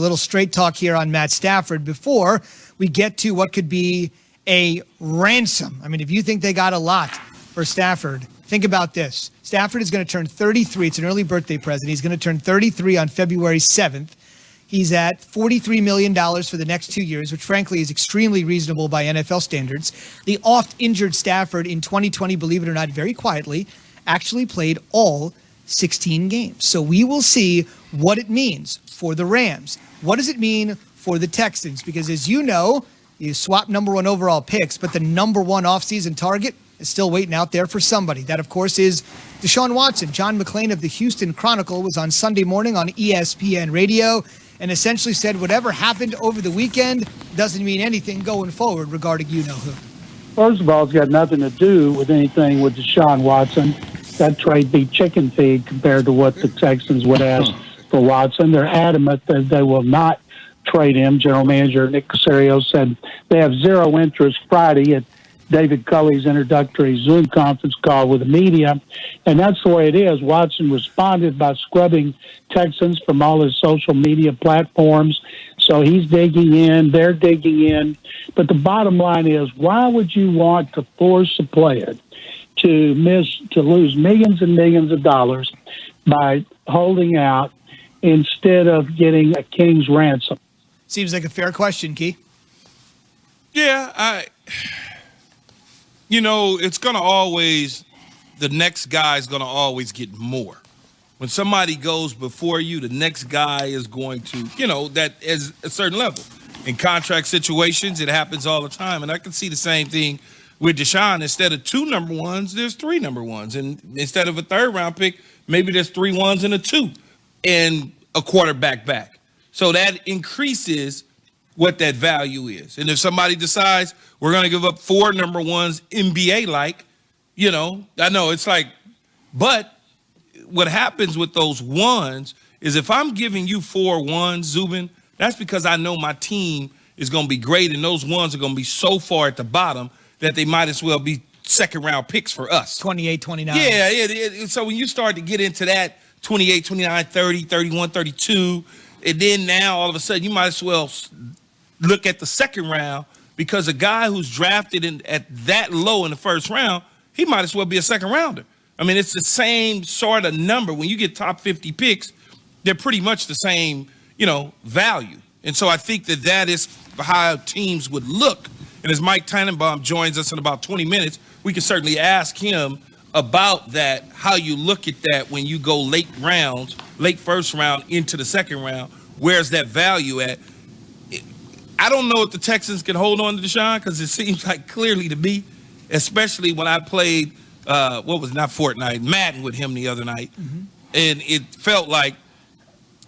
A little straight talk here on Matt Stafford before we get to what could be a ransom. I mean, if you think they got a lot for Stafford, think about this. Stafford is going to turn 33. It's an early birthday present. He's going to turn 33 on February 7th. He's at $43 million for the next 2 years, which frankly is extremely reasonable by NFL standards. The oft-injured Stafford in 2020, believe it or not, very quietly, actually played all 16 games. So we will see what it means for the Rams. What does it mean for the Texans? Because as you know, you swap number one overall picks, but the number one offseason target is still waiting out there for somebody. That, of course, is Deshaun Watson. John McClain of the Houston Chronicle was on Sunday morning on ESPN Radio and essentially said whatever happened over the weekend doesn't mean anything going forward regarding you-know-who. First of all, it's got nothing to do with anything with Deshaun Watson. That trade be chicken feed compared to what the Texans would ask for Watson. They're adamant that they will not trade him. General Manager Nick Caserio said they have zero interest Friday at David Culley's introductory Zoom conference call with the media. And that's the way it is. Watson responded by scrubbing Texans from all his social media platforms. So he's digging in, they're digging in. But the bottom line is, why would you want to force a player to lose millions and millions of dollars by holding out instead of getting a king's ransom? Seems like a fair question, Key. Yeah, it's going to always, the next guy is going to always get more. When somebody goes before you, the next guy is going to, that is a certain level. In contract situations, it happens all the time. And I can see the same thing with Deshaun. Instead of 2 number ones, there's 3 number ones. And instead of a 3rd round pick, maybe there's 3 ones and a 2 and a quarterback back. So that increases what that value is. And if somebody decides we're going to give up 4 number ones NBA-like, I know it's like, but what happens with those ones is if I'm giving you 4 ones, Zubin, that's because I know my team is going to be great and those ones are going to be so far at the bottom that they might as well be 2nd-round picks for us. 28, 29. Yeah. So when you start to get into that 28, 29, 30, 31, 32, and then now all of a sudden you might as well look at the 2nd round because a guy who's drafted at that low in the 1st round, he might as well be a 2nd rounder. I mean, it's the same sort of number. When you get top 50 picks, they're pretty much the same, value. And so I think that is how teams would look. And as Mike Tannenbaum joins us in about 20 minutes, we can certainly ask him about that, how you look at that when you go late 1st round into the 2nd round. Where's that value at? I don't know if the Texans can hold on to Deshaun because it seems like clearly to me, especially when I played, Madden with him the other night. Mm-hmm. And it felt like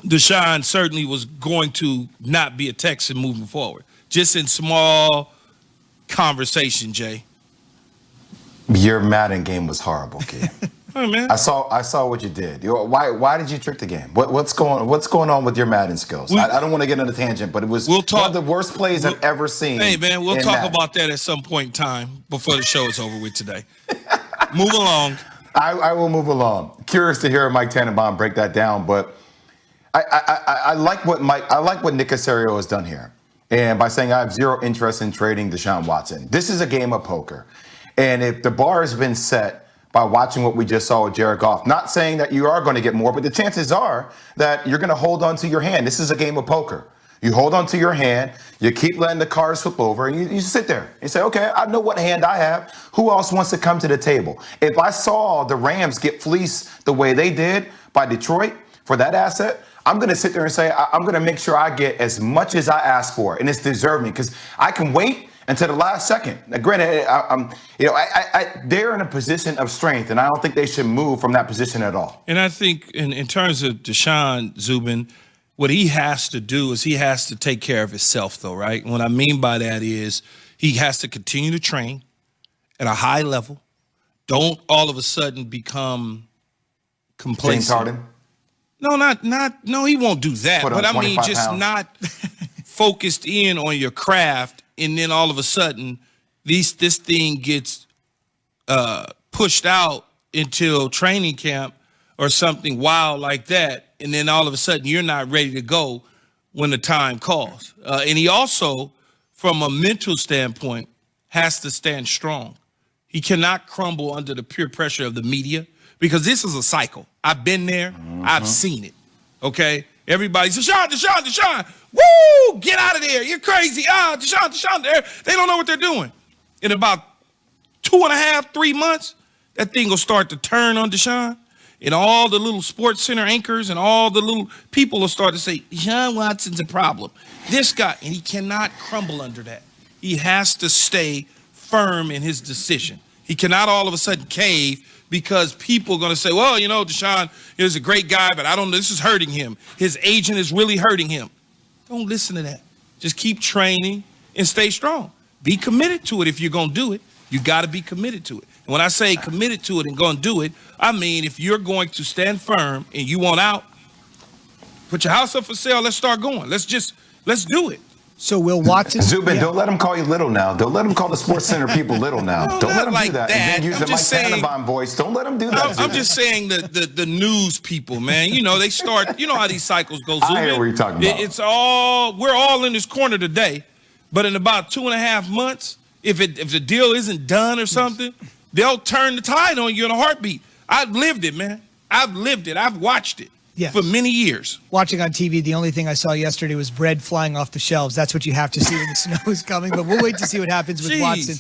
Deshaun certainly was going to not be a Texan moving forward. Just in small conversation, Jay. Your Madden game was horrible, kid. Oh, man. I saw what you did. Why did you trick the game? What's going on with your Madden skills? I don't want to get on a tangent, but it was one of the worst plays I've ever seen. Hey, man, we'll talk about that at some point in time before the show is over with today. Move along. I will move along. Curious to hear Mike Tannenbaum break that down, but I like what Nick Caserio has done here, and by saying I have zero interest in trading Deshaun Watson. This is a game of poker, and if the bar has been set by watching what we just saw with Jared Goff, not saying that you are going to get more, but the chances are that you're going to hold on to your hand. This is a game of poker. You hold on to your hand, you keep letting the cards flip over, and you sit there and say, okay, I know what hand I have. Who else wants to come to the table? If I saw the Rams get fleeced the way they did by Detroit for that asset, I'm going to sit there and say, I'm going to make sure I get as much as I ask for, and it's deserving because I can wait until the last second. Now, granted, they're in a position of strength, and I don't think they should move from that position at all. And I think in terms of Deshaun, Zubin, what he has to do is he has to take care of himself, though, right? And what I mean by that is he has to continue to train at a high level. Don't all of a sudden become complacent. James Harden? No, he won't do that. But I mean, just pounds. Not focused in on your craft, and then all of a sudden, this thing gets pushed out until training camp or something wild like that, and then all of a sudden you're not ready to go when the time calls. And he also, from a mental standpoint, has to stand strong. He cannot crumble under the peer pressure of the media because this is a cycle. I've been there. I've seen it. Okay? Everybody's, Deshaun. Woo! Get out of there. You're crazy. Deshaun. They don't know what they're doing. In about 2.5, 3 months, that thing will start to turn on Deshaun. And all the little Sports Center anchors and all the little people will start to say, Deshaun Watson's a problem. This guy, and he cannot crumble under that. He has to stay firm in his decision. He cannot all of a sudden cave because people are going to say, well, Deshaun is a great guy, but I don't know, this is hurting him. His agent is really hurting him. Don't listen to that. Just keep training and stay strong. Be committed to it if you're going to do it. You got to be committed to it. And when I say committed to it and going to do it, I mean if you're going to stand firm and you want out, put your house up for sale, let's start going. Let's do it. So will Watson? Zubin, don't let him call you little now. Don't let him call the Sports Center people little now. No, don't let him like do that. that. And then use I'm the Mike just saying- Tannenbaum voice. Don't let him do that. I'm just saying the news people, man. They start, how these cycles go. Zubin. I hear what you're talking about. We're all in this corner today, but in about 2.5 months, if the deal isn't done or something, they'll turn the tide on you in a heartbeat. I've lived it, man. I've lived it. I've watched it for many years. Watching on TV, the only thing I saw yesterday was bread flying off the shelves. That's what you have to see when the snow is coming. But we'll wait to see what happens with Watson.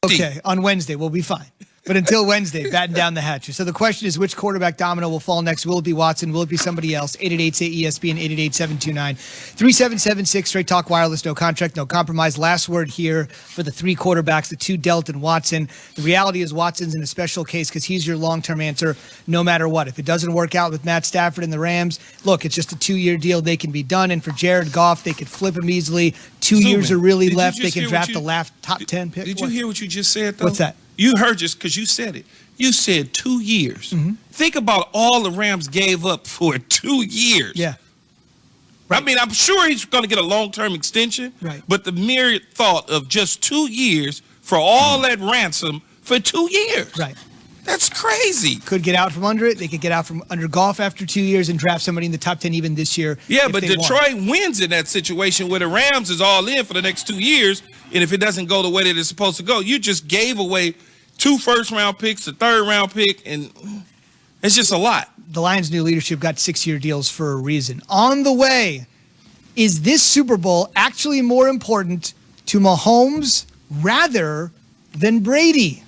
Okay, on Wednesday, we'll be fine. But until Wednesday, batten down the hatches. So the question is, which quarterback domino will fall next? Will it be Watson? Will it be somebody else? 888-SAY-ESPN, 888-729-3776. Straight Talk Wireless, no contract, no compromise. Last word here for the three quarterbacks, the two Delt and Watson. The reality is Watson's in a special case because he's your long-term answer no matter what. If it doesn't work out with Matt Stafford and the Rams, look, it's just a 2-year deal. They can be done. And for Jared Goff, they could flip him easily. 2 years are really left. They can draft the last top 10 pick. Did you hear what you just said, though? What's that? You heard just because you said it. You said 2 years. Think about all the Rams gave up for 2 years. Yeah. I mean, I'm sure he's going to get a long-term extension. Right. But the mere thought of just 2 years for all that ransom for 2 years. Right. That's crazy. Could get out from under it. They could get out from under Goff after 2 years and draft somebody in the top 10 even this year. Yeah, but Detroit wins in that situation where the Rams is all in for the next 2 years. And if it doesn't go the way that it's supposed to go, you just gave away 2 first-round picks, a third-round pick, and it's just a lot. The Lions' new leadership got 6-year deals for a reason. On the way, is this Super Bowl actually more important to Mahomes rather than Brady?